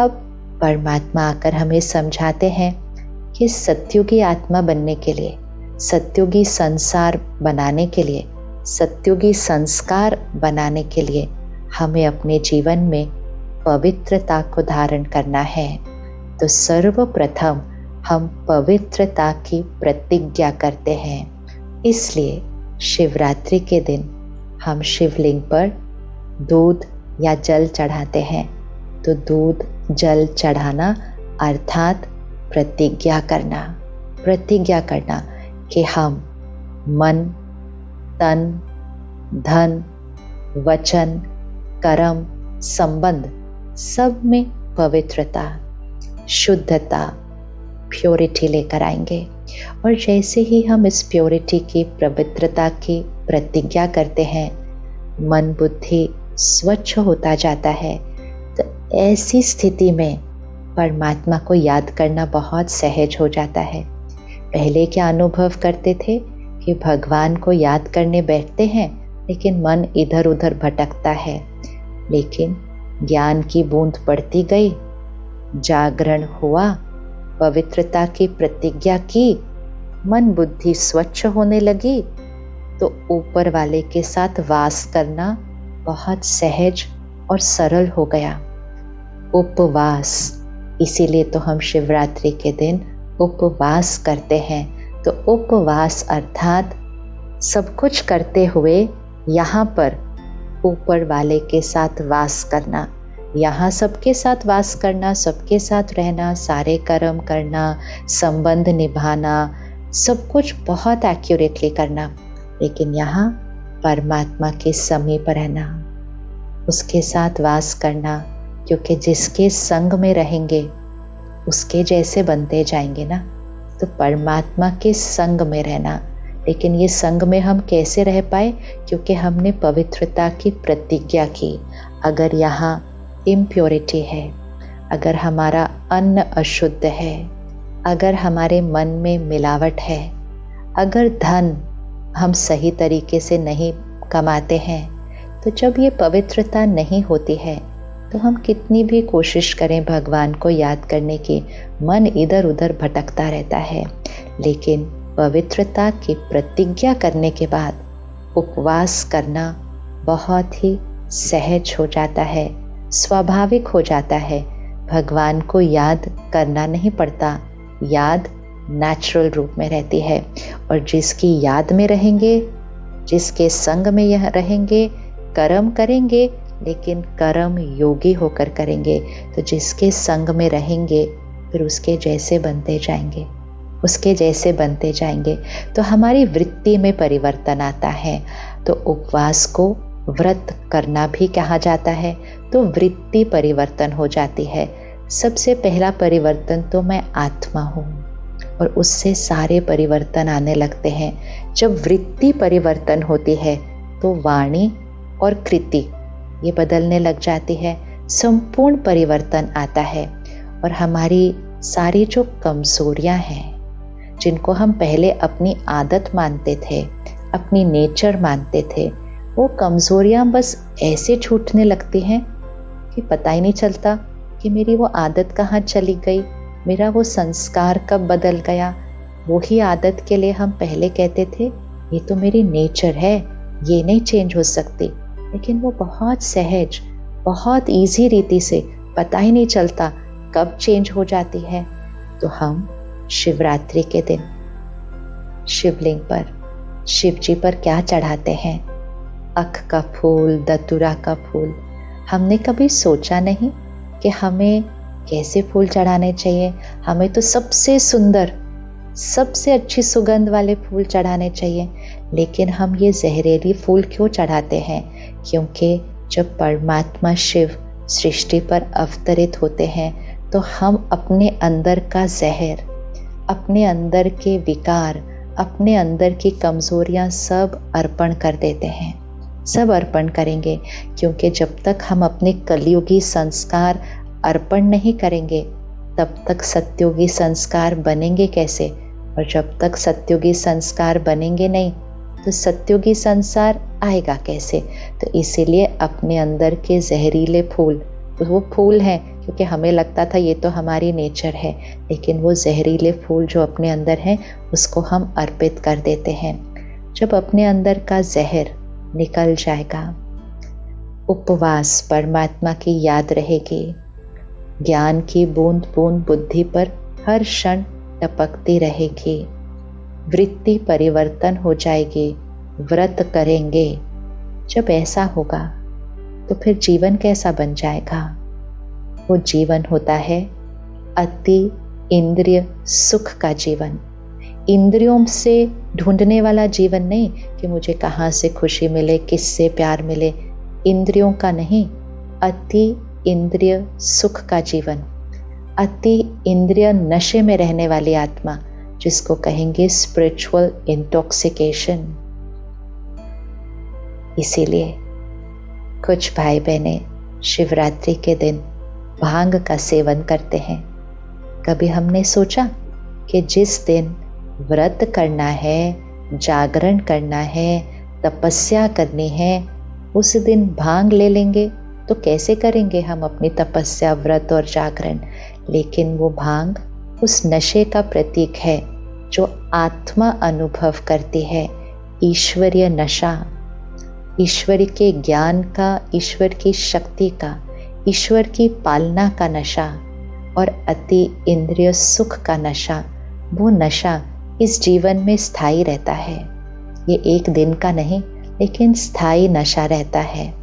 अब परमात्मा आकर हमें समझाते हैं कि सत्युगी आत्मा बनने के लिए, सत्युगी संसार बनाने के लिए, सत्युगी संस्कार बनाने के लिए हमें अपने जीवन में पवित्रता को धारण करना है। तो सर्वप्रथम हम पवित्रता की प्रतिज्ञा करते हैं। इसलिए शिवरात्रि के दिन हम शिवलिंग पर दूध या जल चढ़ाते हैं। तो दूध जल चढ़ाना अर्थात प्रतिज्ञा करना कि हम मन, तन, धन, वचन, कर्म, संबंध सब में पवित्रता, शुद्धता, प्योरिटी लेकर आएंगे। और जैसे ही हम इस प्योरिटी की, पवित्रता की प्रतिज्ञा करते हैं, मन बुद्धि स्वच्छ होता जाता है। तो ऐसी स्थिति में परमात्मा को याद करना बहुत सहज हो जाता है। पहले क्या अनुभव करते थे कि भगवान को याद करने बैठते हैं लेकिन मन इधर उधर भटकता है। लेकिन ज्ञान की बूंद पड़ती गई, जागरण हुआ, पवित्रता की प्रतिज्ञा की, मन बुद्धि स्वच्छ होने लगी, तो ऊपर वाले के साथ वास करना बहुत सहज और सरल हो गया। उपवास, इसीलिए तो हम शिवरात्रि के दिन उपवास करते हैं। तो उपवास अर्थात सब कुछ करते हुए यहाँ पर ऊपर वाले के साथ वास करना, यहाँ सबके साथ वास करना, सबके साथ रहना, सारे कर्म करना, संबंध निभाना, सब कुछ बहुत एक्यूरेटली करना। लेकिन यहाँ परमात्मा के समीप रहना, उसके साथ वास करना, क्योंकि जिसके संग में रहेंगे उसके जैसे बनते जाएंगे ना। तो परमात्मा के संग में रहना। लेकिन ये संग में हम कैसे रह पाए? क्योंकि हमने पवित्रता की प्रतिज्ञा की। अगर यहाँ इम्प्योरिटी है, अगर हमारा अन्न अशुद्ध है, अगर हमारे मन में मिलावट है, अगर धन हम सही तरीके से नहीं कमाते हैं, तो जब ये पवित्रता नहीं होती है तो हम कितनी भी कोशिश करें भगवान को याद करने की, मन इधर उधर भटकता रहता है। लेकिन पवित्रता की प्रतिज्ञा करने के बाद उपवास करना बहुत ही सहज हो जाता है, स्वाभाविक हो जाता है। भगवान को याद करना नहीं पड़ता, याद नेचुरल रूप में रहती है। और जिसकी याद में रहेंगे, जिसके संग में यह रहेंगे, कर्म करेंगे, लेकिन कर्म योगी होकर करेंगे। तो जिसके संग में रहेंगे फिर उसके जैसे बनते जाएंगे, उसके जैसे बनते जाएंगे। तो हमारी वृत्ति में परिवर्तन आता है। तो उपवास को व्रत करना भी कहा जाता है। तो वृत्ति परिवर्तन हो जाती है। सबसे पहला परिवर्तन तो मैं आत्मा हूँ, और उससे सारे परिवर्तन आने लगते हैं। जब वृत्ति परिवर्तन होती है तो वाणी और कृति ये बदलने लग जाती है, संपूर्ण परिवर्तन आता है। और हमारी सारी जो कमजोरियां हैं, जिनको हम पहले अपनी आदत मानते थे, अपनी नेचर मानते थे, वो कमजोरियां बस ऐसे छूटने लगती हैं कि पता ही नहीं चलता कि मेरी वो आदत कहाँ चली गई, मेरा वो संस्कार कब बदल गया। वही आदत के लिए हम पहले कहते थे ये तो मेरी नेचर है, ये नहीं चेंज हो सकती। लेकिन वो बहुत सहज, बहुत इजी रीति से, पता ही नहीं चलता कब चेंज हो जाती है। तो हम शिवरात्रि के दिन शिवलिंग पर, शिव जी पर क्या चढ़ाते हैं? अख का फूल, दतुरा का फूल। हमने कभी सोचा नहीं कि हमें कैसे फूल चढ़ाने चाहिए। हमें तो सबसे सुंदर, सबसे अच्छी सुगंध वाले फूल चढ़ाने चाहिए। लेकिन हम ये जहरीली फूल क्यों चढ़ाते हैं? क्योंकि जब परमात्मा शिव सृष्टि पर अवतरित होते हैं तो हम अपने अंदर का जहर, अपने अंदर के विकार, अपने अंदर की कमजोरियां सब अर्पण कर देते हैं, सब अर्पण करेंगे। क्योंकि जब तक हम अपने कलयुगी संस्कार अर्पण नहीं करेंगे तब तक सत्युगी संस्कार बनेंगे कैसे? और जब तक सत्युगी संस्कार बनेंगे नहीं तो सत्युगी संसार आएगा कैसे? तो इसीलिए अपने अंदर के जहरीले फूल, वो फूल हैं क्योंकि हमें लगता था ये तो हमारी नेचर है, लेकिन वो जहरीले फूल जो अपने अंदर हैं उसको हम अर्पित कर देते हैं। जब अपने अंदर का जहर निकल जाएगा, उपवास, परमात्मा की याद रहेगी, ज्ञान की बूंद बूंद बुद्धि पर हर क्षण टपकती रहेगी, वृत्ति परिवर्तन हो जाएगी, व्रत करेंगे। जब ऐसा होगा तो फिर जीवन कैसा बन जाएगा? वो जीवन होता है अति इंद्रिय सुख का जीवन, इंद्रियों से ढूंढने वाला जीवन नहीं कि मुझे कहाँ से खुशी मिले, किससे प्यार मिले, इंद्रियों का नहीं, अति इंद्रिय सुख का जीवन, अति इंद्रिय नशे में रहने वाली आत्मा, जिसको कहेंगे स्पिरिचुअल इंटॉक्सिकेशन। इसीलिए कुछ भाई बहनें शिवरात्रि के दिन भांग का सेवन करते हैं। कभी हमने सोचा कि जिस दिन व्रत करना है, जागरण करना है, तपस्या करनी है, उस दिन भांग ले लेंगे तो कैसे करेंगे हम अपनी तपस्या, व्रत और जागरण? लेकिन वो भांग उस नशे का प्रतीक है जो आत्मा अनुभव करती है, ईश्वरीय नशा, ईश्वर के ज्ञान का, ईश्वर की शक्ति का, ईश्वर की पालना का नशा और अति इंद्रिय सुख का नशा। वो नशा इस जीवन में स्थायी रहता है। ये एक दिन का नहीं, लेकिन स्थायी नशा रहता है।